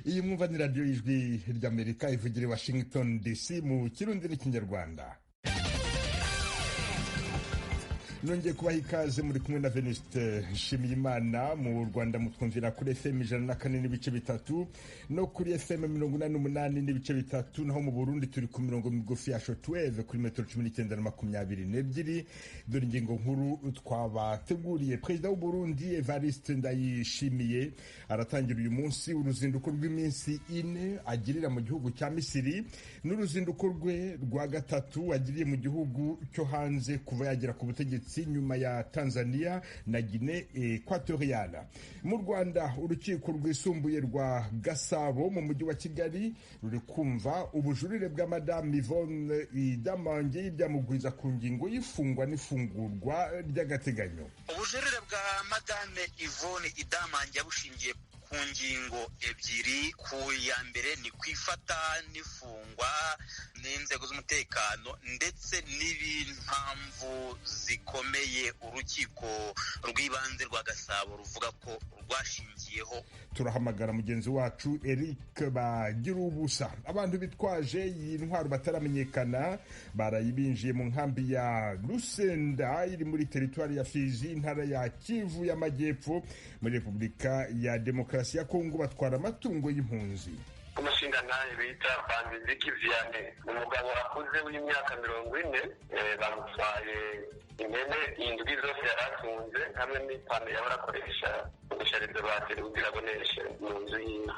iyi mwumva ni radiyo y'ijwi ry'Amerika ivugira i Washington DC mu kirundi n'ikinyarwanda. Nongeye kubaha ikaze, muri kumwe na Venuste Nshimiyimana. Mu Rwanda mutwumvira kuri FM 104.3 no kuri FM 88.3, naho mu Burundi turi ku mirongo migufi ya shortwave kuri metero 19 na 22. Dore ingingo nkuru twabateguriye. Perezida w'u Burundi Evariste Ndayishimiye aratangira uyu munsi uruzinduko rw'iminsi 4 agirira mu gihugu cya Misiri, n'uruzinduko rwe rwa gatatu agiriye mu gihugu cyo hanze kuva yagera ku butegetsi nyuma ya Tanzania na Guinea Equatorial. Mu Rwanda urukiko rwisumbuye rwa Gasabo mu mujyi wa Kigali ruri kumva ubujurire bwa Madame Yvonne Idamange ibyamugwiza ku ngingo y'ifungwa n'ifungurwa ry'agateganyo. Ubujurire bwa Madame Yvonne Idamange yabushingiye ku ngingo ebyiri. Ku ya mbere ni kwifata n'ifungwa n'inzego z'umutekano ndetse n'impamvu zikomeye urukiko rw'ibanze rwa Gasabo ruvuga ko rwashingiyeho. Turahamagara mugenzi wacu Eric Bagirubusa. Abantu bitwaje iyi ntwaro bataramenyekana barayibinjiye mu nkambi ya Lusenda iri muri teritwari ya Fizi, intara ya Kivu y'Amajyepfo muri Repubulika ya Demokarasi ya Kongo. Batwara amatungo y'impunzi. Umushinga naye bita Banziziki Vianney, umugabo akuze w'imyaka 40, bamutwaye impene indwi zose yaratunze hamwe n'ipano yahora akoresha gushariza bateri kugira aboneshe mu nzu y'inka.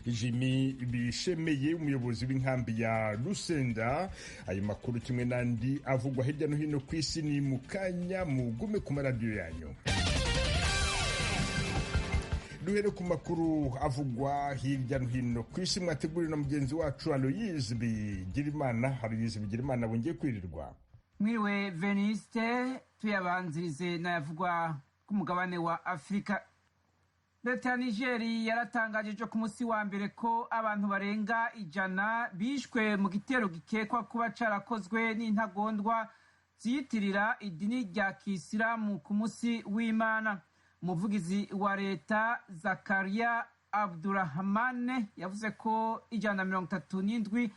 Jimmy Bishemeye, umuyobozi w'inkambi ya Lusenda. Ayo makuru kimwe n'andi avugwa hirya no hino ku isi ni mu kanya, mugume ku maradiyo yanyu. Duhere ku makuru avugwa hirya no hino ku isi, mwateguriwe na mugenzi wacu Aloyize Bigirimana. Aloyize Bigirimana, bongeye kwirirwa. Mwiriwe Veniste, tuyabanzirize n'ayavugwa ku mugabane wa Afrika. Leta ya Nigeri yaratangaje ejo ku munsi wa mbere ko abantu barenga 100 bishwe mu gitero gikekwa kuba carakozwe n'intagondwa ziyitirira idini rya Kisilamu ku munsi w'Imana. Umuvugizi wa leta Zakaria Abdurrahmane yavuze ko 137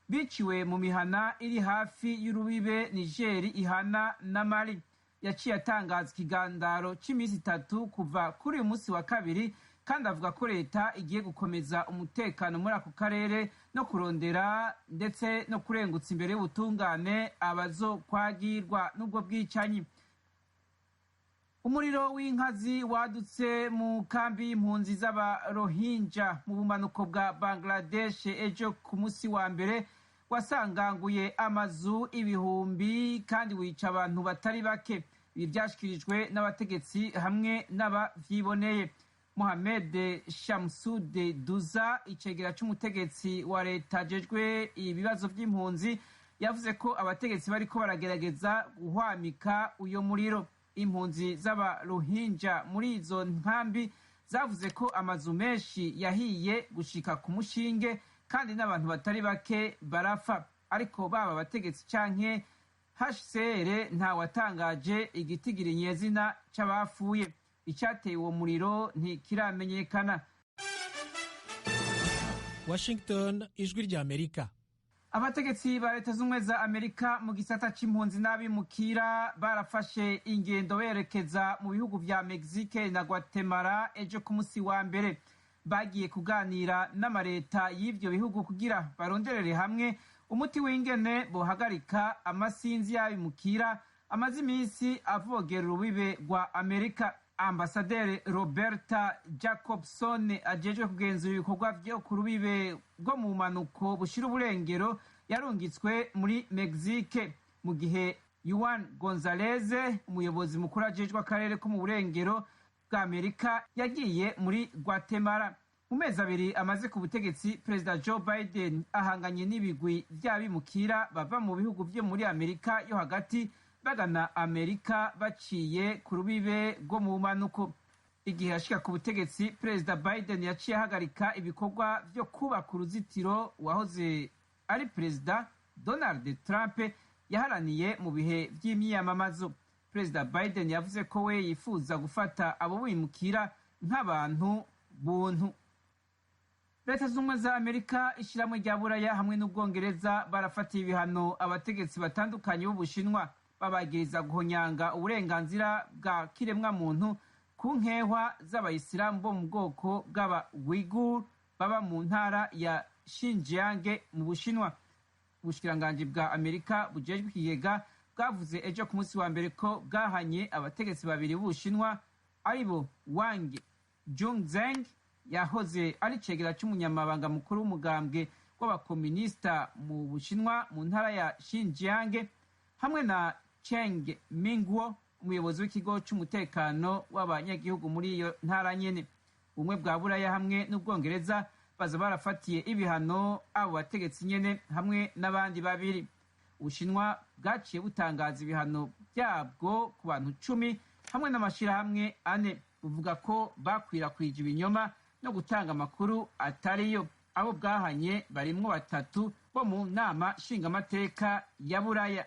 biciwe mu mihana iri hafi y'urubibe Nigeri ihana na Mali. Yaciye atangaza ikigandaro cy'iminsi 3 kuva kuri uyu munsi wa kabiri, kandi avuga ko leta igiye gukomeza umutekano muri ako karere no kurondera ndetse no kurengutsa imbere y'ubutungane abazokwagirwa n'ubwo bwicanyi. Umuriro w'inkazi wadutse mu kambi y'impunzi z'Abarohinja mu bumanuko bwa Bangladesh ejo ku munsi wa mbere wasanganguye amazu ibihumbi kandi wica abantu batari bake. Ibi byashyikirijwe n'abategetsi hamwe n'abavyiboneye. Mohamed Shamsude Duza, icegera c'umutegetsi wa leta ajejwe ibibazo vy'impunzi, yavuze ko abategetsi bariko baragerageza guhwamika uyo muriro. Impunzi z'Abarohinja muri izo nkambi zavuze ko amazu menshi yahiye gushika ku mushinge kandi n'abantu batari bake barafa, ariko baba abategetsi canke HCR nta watangaje igitigiri nyezina c'abapfuye. Icyateye uwo muriro ntikiramenyekana. Washington, ijwi rya Amerika. Abategetsi ba leta z'ubumwe za Amerika mu gisata c'impunzi n'abimukira barafashe ingendo berekeza mu bihugu vya Mexique na Guatemala ejo ku munsi wa mbere. Bagiye kuganira n'amareta y'ivyo bihugu kugira baronderere hamwe umuti w'ingene bohagarika amasinzi y'abimukira amaze iminsi avogera urubibe rwa Amerika. Ambasaderi Roberta Jacobson ajejwe kugenzura ibikorwa vyo ku rubibe rwo mu manuko bushira uburengero yarungitswe muri Mexique, mu gihe Juan Gonzalez, umuyobozi mukuru ajejwe akarere ko mu burengero bwa Amerika, yagiye muri Guatemala. Mu mezi abiri amaze ku butegetsi, Perezida Joe Biden ahanganye n'ibigwi vy'abimukira bava mu bihugu vyo muri Amerika yo hagati bagana Amerika baciye ku rubibe rwo mu manuko. Igihe ashika ku butegetsi, Perezida Biden yaciye ahagarika ibikorwa vyo kubaka uruzitiro wahoze ari Perezida Donald Trump yaharaniye mu bihe vy'imyiyamamazo. Perezida Biden yavuze ko we yifuza gufata abo bimukira nk'abantu buntu. leta z'ubumwe za amerika, ishyirahamwe rya buraya hamwe n'ubwongereza barafatiye ibihano abategetsi batandukanye b'ubushinwa babagiriza guhonyanga uburenganzira bwa kiremwamuntu ku nkehwa z'abayisilamu bo mu bwoko bw'aba-Uighur baba mu ntara ya Xinjiang mu Bushinwa. Ubushikiranganji bwa Amerika bujejwe ikigega bwavuze ejo ku munsi wa mbere ko bwahanye abategetsi babiri b'Ubushinwa aribo Wang Junzeng yahoze ari cegera c'umunyamabanga mukuru w'umugambwe w'abakomunista mu Bushinwa mu ntara ya Xinjiang hamwe na Cheng Mingguo, umuyobozi w'ikigo c'umutekano w'abanyagihugu muri iyo ntara nyene. Ubumwe bwa buraya hamwe n'ubwongereza baza barafatiye ibihano abo bategetsi nyene hamwe n'abandi babiri. Ubushinwa bwaciye butangaza ibihano byabwo ku bantu 10 hamwe n'amashirahamwe 4 buvuga ko bakwirakwije ibinyoma no gutanga amakuru atariyo. Abo bwahanye barimwo 3 bo mu nama nshingamateka ya buraya.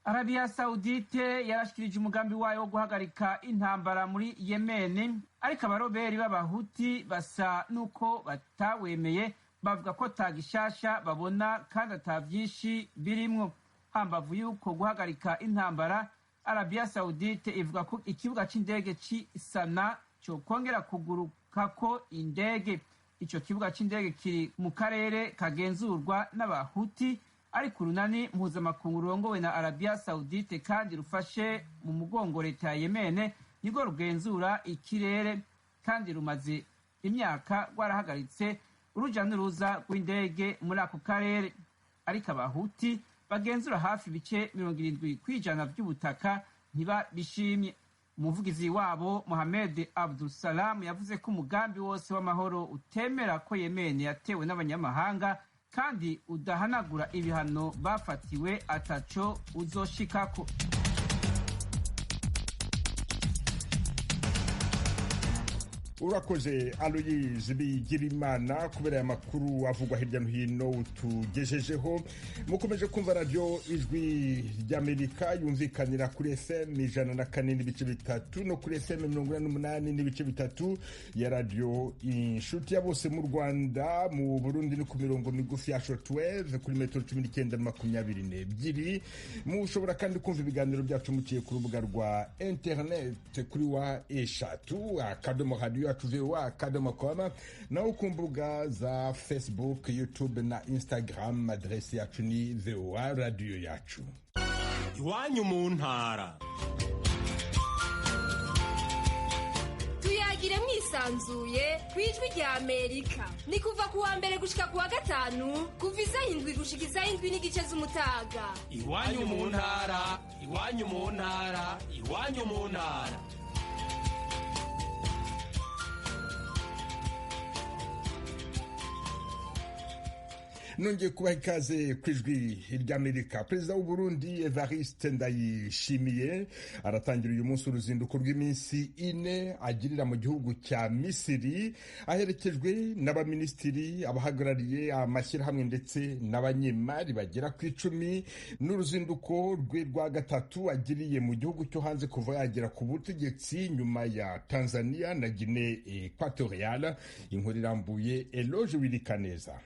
Arabia Saudite yarashikirije umugambi wayo wo guhagarika intambara muri Yemen, ariko abaroberi b'abahuti basa nuko batawemeye, bavuga ko tagishasha babona kandi atavyinshi birimwo. Hambavu yuko guhagarika intambara, Arabia Saudite ivuga ko ikibuga c'indege ci Sana cyo kongera kugurukako indege. Ico kibuga c'indege kiri mu karere kagenzurwa n'abahuti, ariko urunani mpuzamakungu rurongowe na Arabia Saudite kandi rufashe mu mugongo leta ya Yemen nirwo rugenzura ikirere, kandi rumaze imyaka rwarahagaritse uruja n'uruza rw'indege muri ako karere. Ariko abahuti bagenzura hafi ibice 70% by'ubutaka ntibabishimye. Umuvugizi wabo Mohamed Abdul Salam yavuze ko umugambi wose w'amahoro utemera ko Yemen yatewe n'abanyamahanga kandi udahanagura ibihano bafatiwe ataco uzoshikako. Urakoze Aloyize Bigirimana kubera aya makuru avugwa hirya no hino utugejejeho. Mukomeje kumva radio Ijwi ry'Amerika yumvikanira kuri FM 104.3 no kuri FM 88.3 ya radio Inshuti ya bose mu Rwanda, mu Burundi no ku mirongo migufi ya shortwave kuri metero 1922. Mushobora kandi kumva ibiganiro byacu muciye ku rubuga rwa internet kuri wa eshatu akadomo radio @voa.com na ku mbuga za Facebook, YouTube na Instagram. Adresi yacu ni VOA Radio yacu. Iwanyu mu ntara. Tuyagire mwisanzuye kwijwi rya Amerika. Ni kuva kuwa mbere gushika kuwa gatanu kuva isaha 7 gushika isaha 7:30 z'umutaga. Iwanyu mu ntara, iwanyu mu ntara, iwanyu mu ntara. Nongeye kubaha ikaze kwijwi ry'Amerika. Perezida w'u Burundi Evariste Ndayishimiye aratangira uyu munsi uruzinduko rw'iminsi 4 agirira mu gihugu cya Misiri, aherekejwe n'abaminisitiri, abahagarariye amashyirahamwe ndetse n'abanyemari bagera ku 10. N'uruzinduko rwe rwa gatatu agiriye mu gihugu cyo hanze kuva yagera ku butegetsi nyuma ya Tanzania na Guinea Equatorial. Inkuru irambuye Eloge Wirikaneza.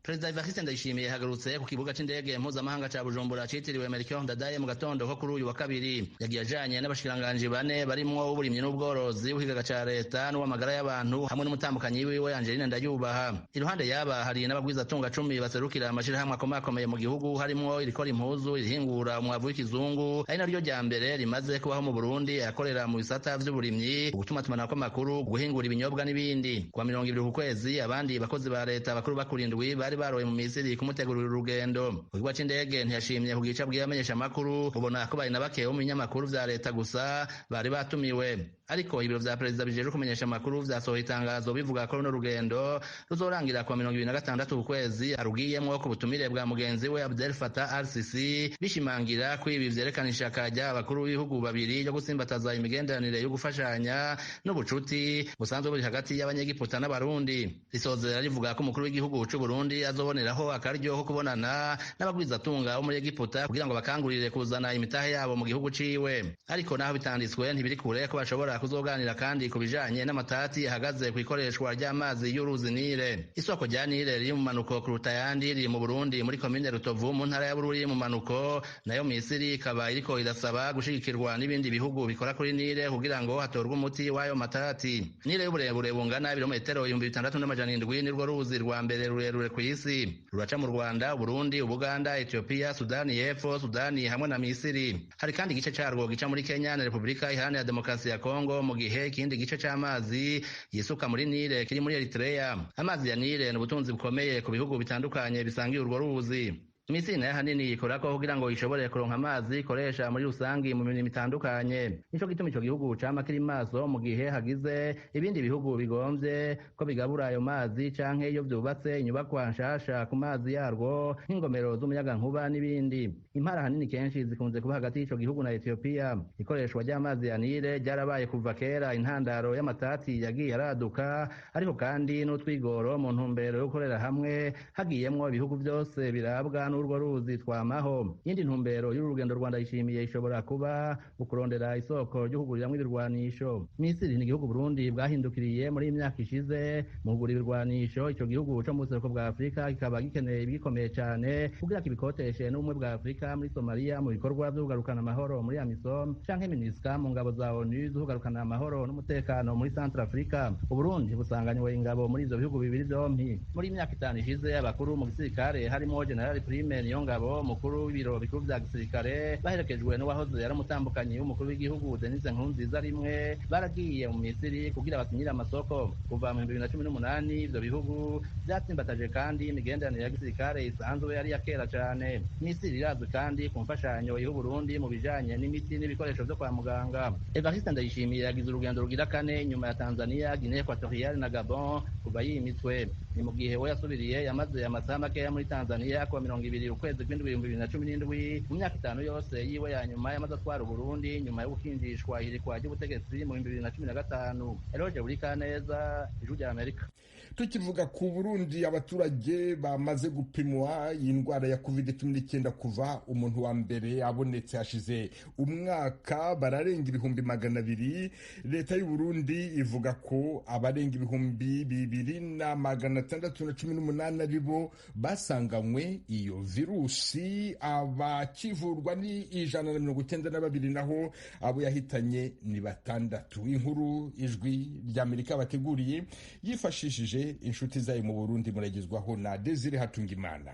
Perezida Evariste Ndayishimiye yahagarutse ku kibuga c'indege mpuzamahanga ca Bujumbura citiriwe Melchior Ndadaye mu gatondo ko kuri uyu wa kabiri. Yagiye ajanye n'abashikiranganji 4 barimwo uburimyi n'ubworozi, uhigaga ca leta n'uwamagara y'abantu hamwe n'umutambukanyi wiwe Angeline Ndayubaha. Iruhande yaba hari n'abagwizatunga 10 baserukira amashirahamwe akomakomeye mu gihugu, harimwo irikora impuzu, irihingura umwavu w'ikizungu, ari naryo rya mbere rimaze kubaho mu Burundi, akorera mu bisata vy'uburimyi, ugutumatumanako amakuru, guhingura ibinyobwa n'ibindi. Kwa 20 ku kwezi abandi bakozi ba leta bakuru bakurindwi bari baroye mu Misiri kumutegurira urugendo. Kugwa c'indege ntiyashimye kugica bw'abamenyesha makuru, ubona ko bari na bake mu binyamakuru vya leta gusa bari batumiwe. Ariko ibiro vya perezida bijeje kumenyesha makuru vyasohoye itangazo bivuga ko runo rugendo ruzorangira kwa 2026 ku kwezi, arugiyemwo ku butumire bwa mugenzi we Abdel Fattah al-Sisi, bishimangira ko ibi vyerekana ishaka ry'abakuru b'ibihugu babiri yo gusimbataza imigenderanire yo gufashanya n'ubucuti busanzwe buri hagati y'abanyegiputa n'abarundi. Risozera rivuga ko umukuru w'igihugu c'u Burundi azoboneraho akaryo ko kubonana n'abagwizatunga bo muri Egiputa kugira ngo bakangurire kuzana imitahe yabo mu gihugu ciwe. Ariko naho bitanditswe ntibiri kure ko bashobora kuzoganira kandi ku bijanye n'amatati ahagaze ku ikoreshwa ry'amazi y'uruzi Nile. Isoko rya Nile riri mu manuko kuruta ayandi riri mu Burundi muri komine Rutovu mu ntara ya Bururi mu manuko, nayo Misiri ikaba iriko irasaba gushigikirwa n'ibindi bihugu bikora kuri Nile kugira ngo hatorwe umuti w'ayo matati. Nile y'uburebure bungana ibirometero 6700 nirwo ruzi rwa mbere rurerure ku isi, ruraca mu Rwanda, Burundi, Uganda, Ethiopia, Sudani y'Epfo, Sudani hamwe na Misiri. Hari kandi igice carwo gica muri Kenya na Repubulika Iharanira Demokarasi ya Kongo, mu gihe ikindi gice c'amazi yisuka muri Nile kiri muri Eritrea. Amazi ya Nile ni ubutunzi bukomeye ku bihugu bitandukanye bisangiye urwo ruzi. Misiri nayo hanini ikorako kugira ngo ishobore kuronka amazi ikoresha muri rusangi mu mirimo itandukanye. Nico gituma ico gihugu cama kiri maso mu gihe hagize ibindi bihugu bigomvye ko bigabura ayo mazi canke iyo vyubatse inyubakwa nshasha ku mazi yarwo nk'ingomero z'umuyagankuba n'ibindi. Impara hanini kenshi zikunze kuba hagati y'ico gihugu na Ethiopia. Ikoreshwa ry'amazi ya Nile ryarabaye kuva kera intandaro y'amatati yagiye araduka, ariko kandi n'utwigoro mu ntumbero yo gukorera hamwe hagiyemwo ibihugu vyose birabwa n'urwo ruzi twamaho. Yindi ntumbero y'urugendo Rwanda yishimiye ishobora kuba ukurondera isoko ry'uhuguriramwo ibirwanisho. Misiri ni igihugu Burundi bwahindukiriye muri imyaka ishize mu kugura ibirwanisho. Ico gihugu co mu buseruko bwa Afrika kikaba gikeneye ibikomeye cane kugira kibikoteshe n'ubumwe bwa Afrika muri Somalia mu bikorwa vyo kugarukana amahoro muri AMISOM canke MINUSCA mu ngabo za ONU zo kugarukana amahoro n'umutekano muri Central Africa. Uburundi busanganywe ingabo muri ivyo bihugu bibiri vyompi. Muri imyaka 5 ishize abakuru mu gisirikare harimo General Prime Niyongabo mukuru w'ibiro bikuru vya gisirikare baherekejwe n'uwahoze yari umutambukanyi w'umukuru w'igihugu Denis Nkurunziza rimwe baragiye mu Misiri kugira basinyire amasoko. Kuva mu 2018 ivyo bihugu vyatsimbataje kandi imigenderanire ya gisirikare isanzwe yari yakera cane. Misiri irazwi kandi ku mfashanyo y'u Burundi mu bijanye n'imiti n'ibikoresho vyo kwa muganga. Evariste Ndayishimiye yagize urugendo rugira kane nyuma ya Tanzania, Guinea Equatoriale na Gabon kuva yimitwe. Ni mu gihe we yasubiriye yamaze amasaha makeya muri Tanzania kuwa 20 ukwezi kw'indwi 2017 mu myaka 5 yose yiwe ya nyuma yamaze atwara Burundi nyuma yo gukinjishwa irikwa ry'ubutegetsi mu 2015. Eloge Burikaneza, Ijwi rya Amerika. Tukivuga ku Burundi, abaturage bamaze gupimwa indwara ya COVID-19 kuva umuntu wa mbere abonetse hashize umwaka bararenga 200,000. Leta y'u Burundi ivuga ko abarenga 2,618 aribo basanganywe iyo virusi, abakivurwa ni 192 naho abo yahitanye ni 6. Inkuru Ijwi rya Amerika bateguriye yifashishije inshuti zayo mu Burundi muragizwaho na Desire Hatungimana.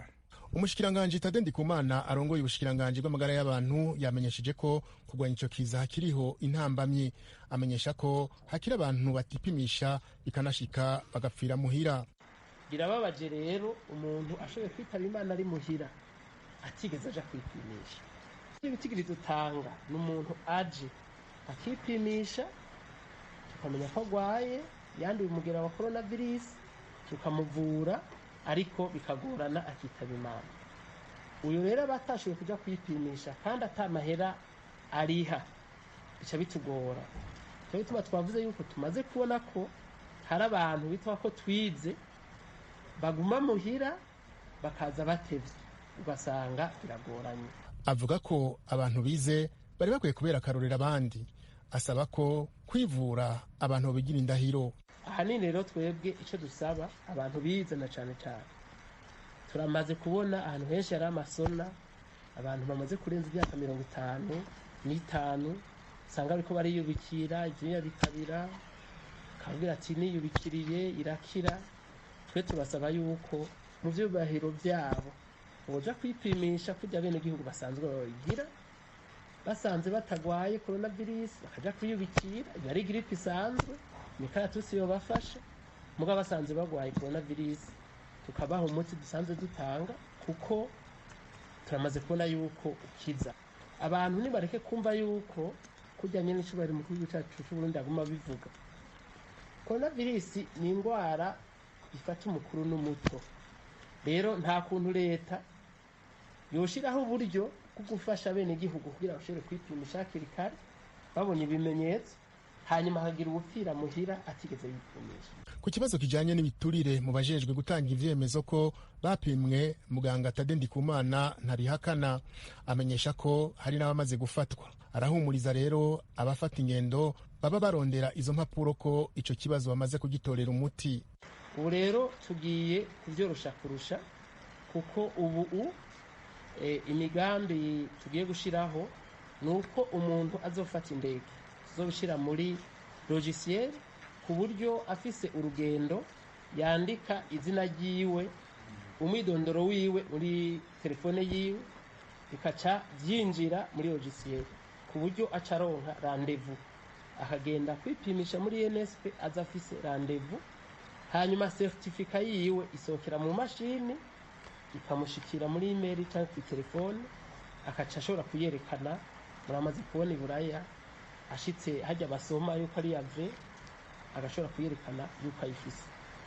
Umushikiranganje Tade Ndikumana arongoye ubushikiranganje bw'amagara y'abantu yamenyesheje ko kugwanya ico kiza hakiriho intambamye. Amenyesha ko hakiri abantu batipimisha bikanashika bagapfira muhira. Birababaje rero umuntu ashoboye kwitaba Imana ari muhira atigeze aja kwipimisha. Ibitigiri dutanga n'umuntu aje akipimisha tukamenya ko agwaye yanduye umugera wa coronavirus tukamuvura, ariko bikagorana akitaba Imana. Uyu rero batashoboye kuja kwipimisha kandi atamahera ariha bica bitugora. Cyo bituma twavuze yuko tumaze kubona ko hari abantu bitwa ko twize baguma muhira bakaza batevye ugasanga biragoranye. Avuga ko abantu bize bari bakwiye kubera akarorera abandi. Asaba ko kwivura abantu bigira indahiro. Ahanini rero twebwe icyo dusaba abantu bize na cyane cyane turamaze kubona ahantu henshi hari amasona abantu bamaze kurenza imyaka 55 usanga ariko bariyubikira ibyuya bikabira kabwira ati niyubikiriye irakira. Twe tubasaba yuko mu byubahiro byabo boja kwipimisha kujya bene gihugu basanzwe bayigira, basanze batagwaye coronavirus bakaja kwiyubikira, yari gripe isanzwe mikaratusi yo bafasha muga basanze bagwaye coronavirus tukabaha umuti dusanzwe dutanga kuko turamaze kubona yuko ukiza. Abantu nibareke kumva yuko kujyanye n'icubari mu gihugu cyacu cy'u Burundi aguma bivuga. Coronavirus ni indwara ifata umukuru n'umuto. Rero nta kuntu leta yoshiraho uburyo bwo gufasha bene gihugu kugira bashobore kwipimisha hakiri kare babonye ibimenyetso, hanyuma akagira ubupfira muhira atigeze yipimisha. Ku kibazo kijanye n'ibiturire mu bajejwe gutanga ivyemezo ko bapimwe, muganga Tade Ndikumana ntabihakana, amenyesha ko hari n'abamaze gufatwa. Arahumuriza rero abafata ingendo baba barondera izo mpapuro ko ico kibazo bamaze kugitorera umuti. Ubu rero tugiye kuvyorosha kurusha, kuko ubu imigambi tugiye gushiraho nuko umuntu azofata indege tuzoshira muri logiciel, ku buryo afise urugendo yandika izina ryiwe, umwidondoro wiwe muri telefone yiwe, bikaca byinjira muri logiciel, ku buryo acaronka rendez-vous akagenda kwipimisha muri NSP aza afise rendez-vous, hanyuma certificat yiwe isokera mu mashini ikamushikira muri email cyangwa ku telefone, akaca ashobora kuyerekana. Muramaze kubona iburaya ashitse hajya basoma yuko ari yave, agashobora kuyerekana yuko ayifise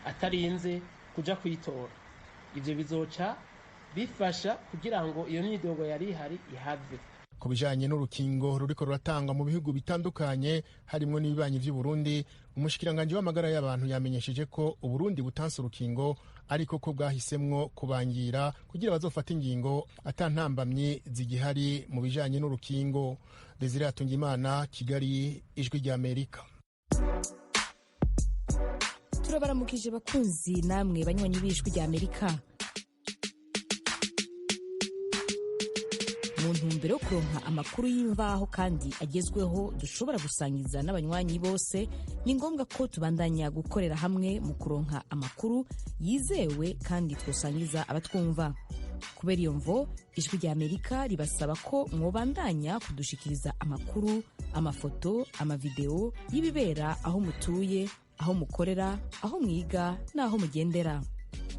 atarinze kuja kuyitora. Ivyo bizoca bifasha kugira ngo iyo myidogo yari ihari ihave. Ku bijanye n'urukingo ruriko ruratangwa mu bihugu bitandukanye harimwo n'ibibanyi vy'u Burundi, umushikiranganje w'amagara y'abantu yamenyesheje ko Uburundi butanse urukingo ariko ko bwahisemwo kubangira kugira bazofata ingingo atantambamye zigihari mu bijanye n'urukingo. Desire Atungimana, Kigali, Ijwi rya Amerika. Turabaramukije bakunzi namwe banywanyi b'Ijwi rya Amerika. Mu ntumbero yo kuronka amakuru y'imvaho kandi agezweho dushobora gusangiza n'abanywanyi bose, ni ngombwa ko tubandanya gukorera hamwe mu kuronka amakuru yizewe kandi twosangiza abatwumva. Kubera iyo mvo, Ijwi rya Amerika ribasaba ko mwobandanya kudushikiriza amakuru, amafoto, amavideo y'ibibera aho mutuye, aho mukorera, aho mwiga n'aho mugendera.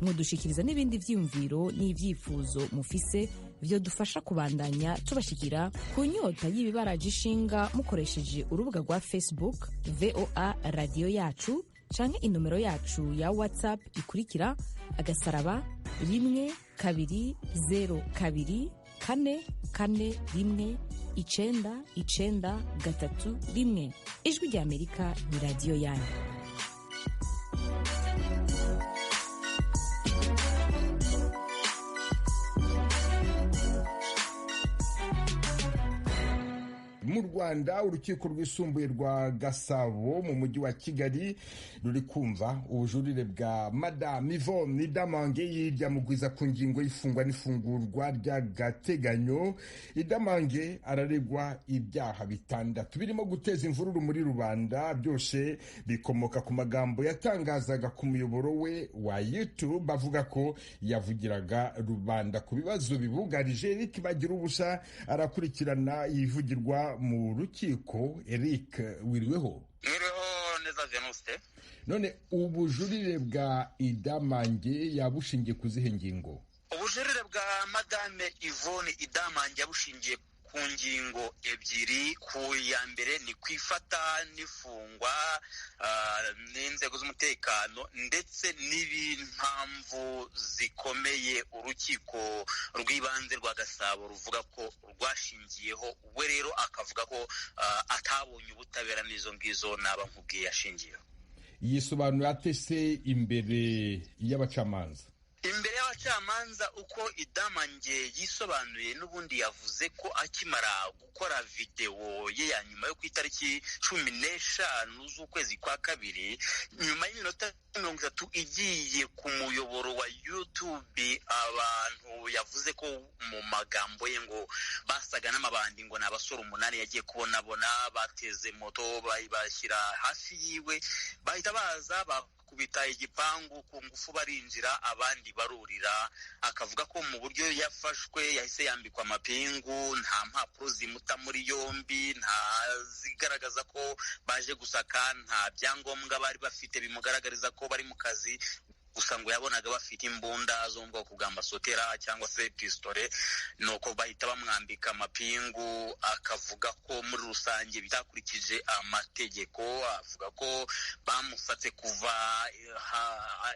Mudushikiriza n'ibindi vyiyumviro n'ivyifuzo mufise vyo dufasha kubandanya tubashikira ku nyota y'ibibaraje ishinga mukoresheje urubuga rwa Facebook VOA Radio Yacu canke inomero yacu ya WhatsApp ikurikira *1kabiri 0kabiri 441 Ijwi rya Amerika ni radio yanyu. Mu Rwanda, urukiko rwisumbuye rwa Gasabo mu mujyi wa Kigali ruri kumva ubujurire bwa Madame Yvonne Idamange yiryamugwiza ku ngingo y'ifungwa n'ifungurwa ry'agateganyo. Idamange araregwa ibyaha bitandatu birimo guteza imvururu muri rubanda, byose bikomoka ku magambo yatangazaga ku muyoboro we wa YouTube avuga ko yavugiraga rubanda ku bibazo bibugarije. Eric Bagirubusa arakurikirana yivugirwa mu rukiko. Eric, wiriweho? Wiriweho neza Venuste. None ubujurire bwa Idamange yabushingiye ku zihe ngingo? Ubujurire bwa Madame Yvonne Idamange yabushingiye ku ngingo ebyiri. Ku ya mbere ni kwifata n'ifungwa n'inzego z'umutekano ndetse n'impamvu zikomeye urukiko rw'ibanze rwa Gasabo ruvuga ko rwashingiyeho. We rero akavuga ko atabonye ubutabera n'izo ngizo naba nkubwiye yashingiyeho. Yisobanura atese imbere y'abacamanza? Imbere y'abacamanza uko Idamange yisobanuye, n'ubundi yavuze ko akimara gukora video ye ya nyuma yo ku itariki 15 z'ukwezi kwa kabiri, nyuma y'iminota 30 igiye ku muyoboro wa YouTube, abantu yavuze ko mu magambo ye ngo basaga n'amabandi, ngo n'abasore 8 yagiye kubonabona bateze moto bayibashyira hafi yiwe, bahita baza kubita igipangu ku ngufu barinjira, abandi barurira. Akavuga ko mu buryo yafashwe yahise yambikwa amapingu, nta mpapuro zimuta muri yombi, nta zigaragaza ko baje gusaka, nta byangombwa bari bafite bimugaragariza ko bari mu kazi. Gusa ngo yabonaga bafite imbunda zo mu bwoko bwa masotera cyangwa se pistole, nuko bahita bamwambika amapingu. Akavuga ko muri rusange bitakurikije amategeko. Avuga ko bamusatse kuva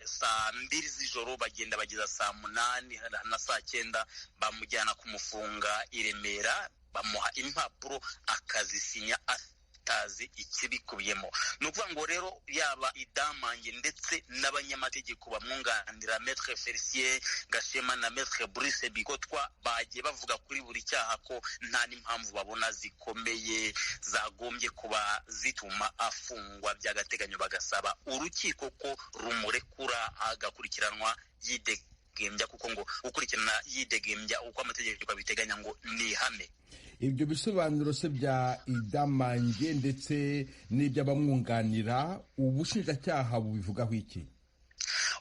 saa 2 z'ijoro bagenda bageza saa 8 na saa 9, bamujyana kumufunga i Remera, bamuha impapuro akazisinya batazi ikibikubiyemo. Ni ukuvuga ngo rero yaba Idamange ndetse n'abanyamategeko bamwunganira Maître Felicien Gashema na Maître Brice Bigotwa bagiye bavuga kuri buri cyaha ko nta n'impamvu babona zikomeye zagombye kuba zituma afungwa by'agateganyo, bagasaba urukiko ko rumurekura agakurikiranwa yidegembya, kuko ngo gukurikirana yidegembya uko amategeko abiteganya ngo ni ihame. Ibyo bisobanuro se bya Idamange ndetse n'iby'abamwunganira ubushinjacyaha bubivugaho iki?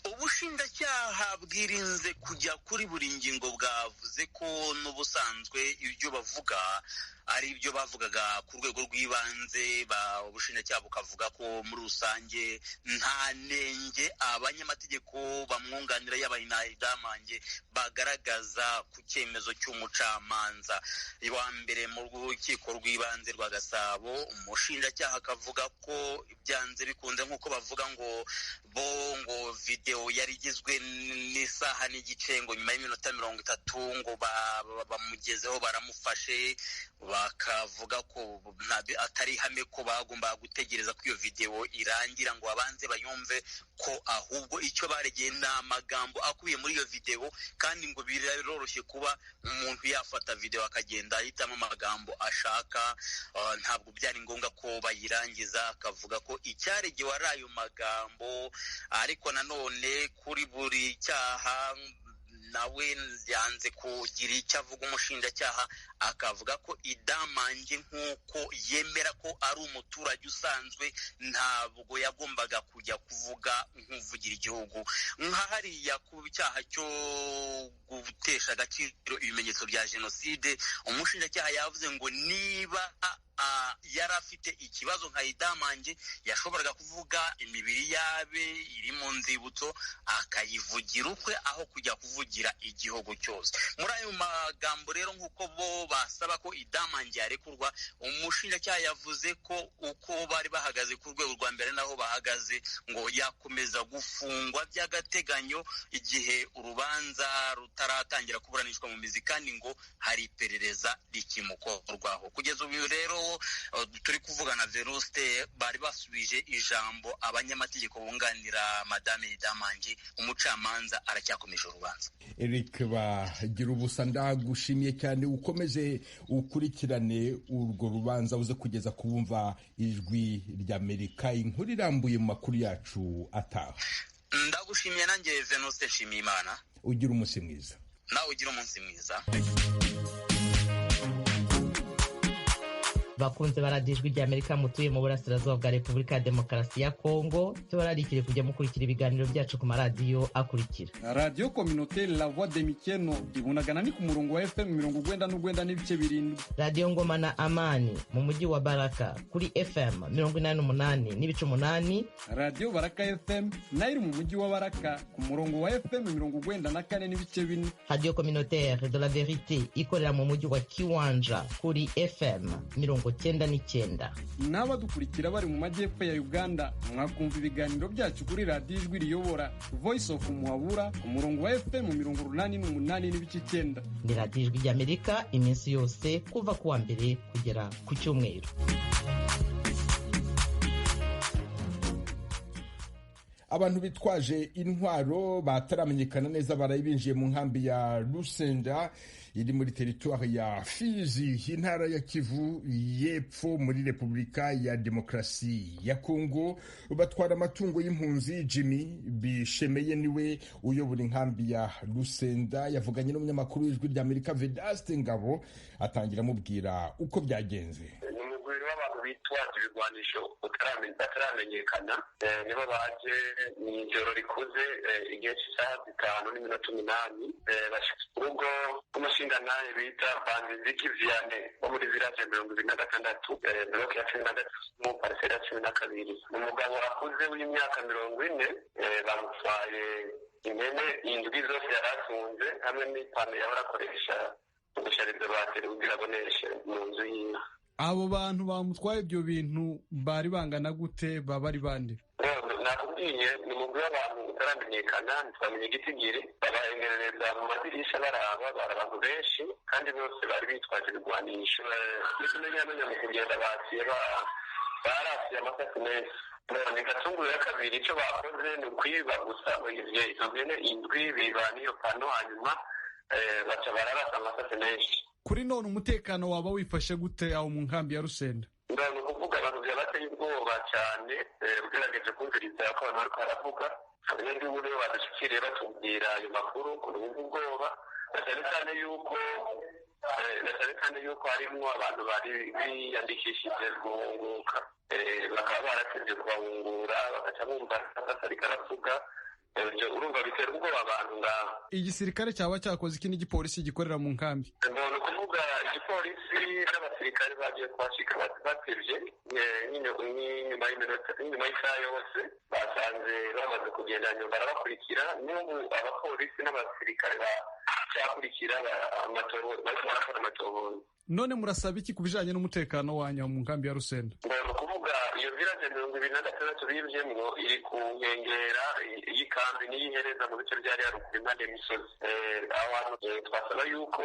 Ubushinjacyaha bwirinze kujya kuri buri ngingo, bwavuze ko n'ubusanzwe ibyo bavuga ari ibyo bavugaga ku rwego rw'ibanze. Ubushinjacyaha bukavuga ko muri rusange nta nenge abanyamategeko bamwunganira yaba Idamange bagaragaza ku cyemezo cy'umucamanza wa mbere mu rukiko rw'ibanze rwa Gasabo. Umushinjacyaha akavuga ko byanze bikunze nk'uko bavuga ngo video yari igizwe n'isaha n'igice, ngo nyuma y'iminota 30 ngo bamugezeho baramufashe, bakavuga ko atari ihame ko bagomba gutegereza ko iyo video irangira ngo abanze bayumve ko ahubwo icyo baregeye ni amagambo akubiye muri iyo video, kandi ngo biroroshye kuba umuntu yafata video akagenda ahitamo amagambo ashaka. Ntabwo byari ngombwa ko bayirangiza. Akavuga ko icyaregewe ari ayo magambo, ariko nanone kuri buri cyaha nawe yanze kugira icyo avuga. Umushinjacyaha akavuga ko Idamange nk'uko yemera ko ari umuturage usanzwe, ntabwo yagombaga kujya kuvuga nk'uvugira igihugu. Nka hariya ku cyaha cyo gutesha agaciro ibimenyetso bya jenoside, umushinjacyaha yavuze ngo niba yari afite ikibazo nka Idamange yashoboraga kuvuga imibiri yabe iri mu nzibutso akayivugira ukwe aho kujya kuvugira igihugu cyose. Muri ayo magambo rero nk'uko bo basaba ko Idamange yarekurwa, umushinjacyaha yavuze ko uko bari bahagaze ku rwego rwa mbere naho bahagaze, ngo yakomeza gufungwa by'agateganyo igihe urubanza rutaratangira kuburanishwa mu mizi, kandi ngo hari iperereza rikimukorwaho. Kugeza ubu rero turi kuvugana Venuste bari basubije ijambo abanyamategeko bunganira Madame Idamange, umucamanza aracyakomeje urubanza. Eric bagira ubusa, ndagushimiye cyane, ukomeze ukurikirane urwo rubanza uze kugeza kubumva Ijwi ry'Amerika. Inkuru irambuye mu makuru yacu ataha. Ndagushimiye nanjye Venuste Nshimiyimana. Ugira umunsi mwiza. Nawe ugira umunsi mwiza. bakunze baradiyo Ijwi ry'Amerika mutuye mu burasirazuba bwa Repubulika ya Demokarasi ya Kongo, tubararikire kujya mukurikira ibiganiro byacu ku maradiyo akurikira: Radio Communautaire La Voix de Mikeno ibunagana ni ku murongo wa FM 99.7, Radio Ngoma na Amani mu mujyi wa Baraka kuri FM 88.8, Radio Baraka FM nayo mu mujyi wa Baraka ku murongo wa FM 94.4, Radio Communautaire de la Verite ikorera mu mujyi wa Kiwanja kuri FM 99. N'abadukurikira bari mu majyepfo ya Uganda mwakumva ibiganiro byacu kuri Radio Ijwi riyobora Voice of Muhabura ku murongo wa FM 88.9. Ni Radio Ijwi ry'Amerika iminsi yose kuva kuwa mbere kugera ku cyumweru. Abantu bitwaje intwaro bataramenyekana neza barayibinjiye mu nkambi ya Lusenda iri muri teritwari ya Fizi, intara ya Kivu y'Epfo muri Repubulika ya Demokarasi ya Kongo. Batwara amatungo y'impunzi. Jimmy Bishemeye niwe uyobora inkambi ya Lusenda yavuganye n'umunyamakuru w'Ijwi ry'Amerika Vedaste Ngabo, atangira amubwira uko byagenze. Abantu bitwaje ibigwanisho bataramenyekana nibo baje mw'ijoro rikuze igihe cy'isaha 5:8 bashika urugo rw'umushingantahe bita Banziziki Vianney wo muri village 26 block ya 13 mu parcelle ya 12. Umugabo akuze w'imyaka 40 bamutwaye impene indwi zose yaratunze hamwe n'ipano yahora akoresha gushariza bateri kugira aboneshe mu nzu yiwe. Abo bantu bamutwaye ibyo bintu bari bangana gute? baba ari bande? Nakubwiye ni umugwi w'abantu utaramenyekana, ntitwamenye igitigiri. Babahengerereza mu madirisha baraba, bari abantu benshi kandi bose bari bitwaje ibigwanisho. N'ikimenyamenya mu kugenda baciye barasiye amasasi menshi none gatunguru ya kabiri icyo bakoze ni ukwiba gusa izo mpene indwi biba n'iyo pano hanyuma baca bararasa amasasi menshi. Kuri none umutekano waba wifashe gute aho mu nkambi ya Rusenda? Ni ukuvuga abantu byabateye ubwoba cyane ugerageje kumviriza ko abantu bariko baravuga abanyagihugu nibo badushyikiriye batubwira ayo makuru ukuntu ubwoba na cyane cyane yuko harimwo abantu bari biyandikishije guhunguka bakaba baratevye kubahungura bagaca bumva ariko aravuga urumva bitera ubwoba abantu ngaho. Igisirikare cyaba cyakoze iki n'igipolisi gikorera mu nkambi? Ni ukuvuga igipolisi n'abasirikare bagiye kuhashika batevye inyuma y'isaha yose basanze bamaze kugenda nyuma barabakurikira n'ubu abapolisi n'abasirikare bacyakurikira barakora amatohoza. None murasaba iki ku bijanye n'umutekano wanyu mu nkambi ya Rusenda? Ni ukuvuga iyo village 26 bivyemwo iri ku nkengera y'ikambi n'iyihereza mu bice byari haruguru impande y'imisozi. Aho hantu twasaba yuko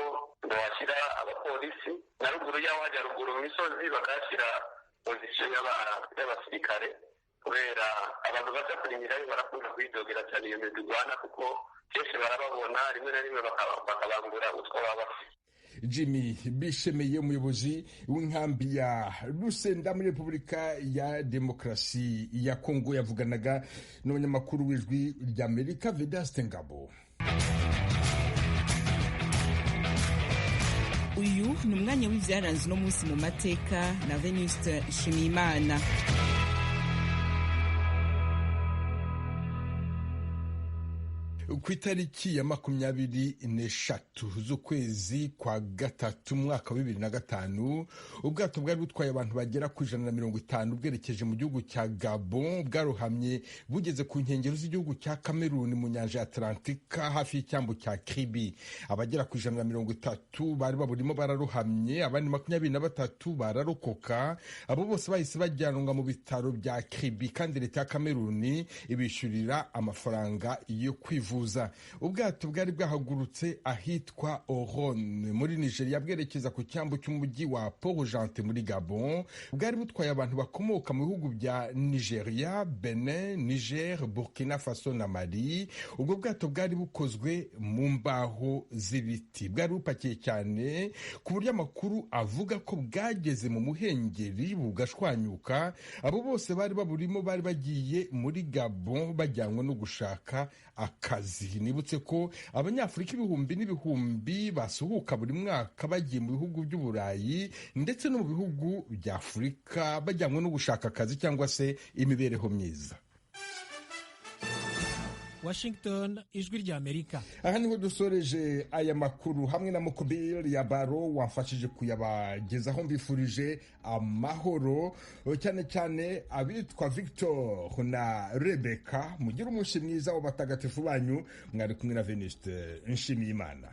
bohashyira abapolisi na ruguru y'aho hajya ruguru mu misozi bakahashyira pozisiyo y'abasirikare kubera abantu baza kurimirayo barakunda kwidogera cyane iyo mirwana kuko kenshi barababona rimwe na rimwe bakabangura utwo baba bafite. Jimmy Bishemeye umuyobozi w'inkambi ya Rusenda muri Repubulika ya Demokarasi ya Kongo yavuganaga n'abanyamakuru w'ijwi ry'Amerika Vedaste Ngabo. Uyu ni umwanya w'ivyaranze no munsi mu mateka na Venuste Nshimiyimana. Ku itariki ya 24 z'ukwezi kwa gatatu mwaka wa 2005 ubwato bwari butwaye abantu bagera ku 150 bwerekeje mu gihugu cya Gabon bwarohamye bugeze ku nkengero z'igihugu cya Cameroon mu nyanja ya Atlantika hafi y'icyambu cya Kribi. Abagera ku 130 bari baburimo bararohamye, abandi 23 bararokoka. Abo bose bahise bajyanwa mu bitaro bya Kribi kandi leta ya Cameroon ibishyurira amafaranga yo kwivuza. Ubwato bwari bwahagurutse ahitwa Oron muri Nigeria bwerekeza ku cyambu cy'umujyi wa Port-au-Gentil muri Gabon. Bwari butwaye abantu bakomoka mu bihugu bya Nigeria, Benin, Niger, Burkina Faso na Mali. Ubwo bwato bwari bukozwe mu mbaho z'ibiti, bwari bupakiye cyane ku buryo amakuru avuga ko bwageze mu muhengeri bugashwanyuka. Abo bose bari baburimo bari bagiye muri Gabon bajyanwe no gushaka akazi. Nibutse ko abanyafurika ibihumbi n'ibihumbi basuhuka buri mwaka bagiye mu bihugu by'Uburayi ndetse no mu bihugu bya Afurika bajyanwe no gushaka akazi cyangwa se imibereho myiza. Washington, ijwi ry'Amerika. Aha niho dusoreje aya makuru hamwe na Mukubiri ya Baro wamfashije kuyabagezaho. Mbifurije amahoro cyane cyane abitwa Victor na Rebecca. Mugire umunsi mwiza w'abatagatifu banyu. Mwari kumwe na Venuste Nshimiyimana.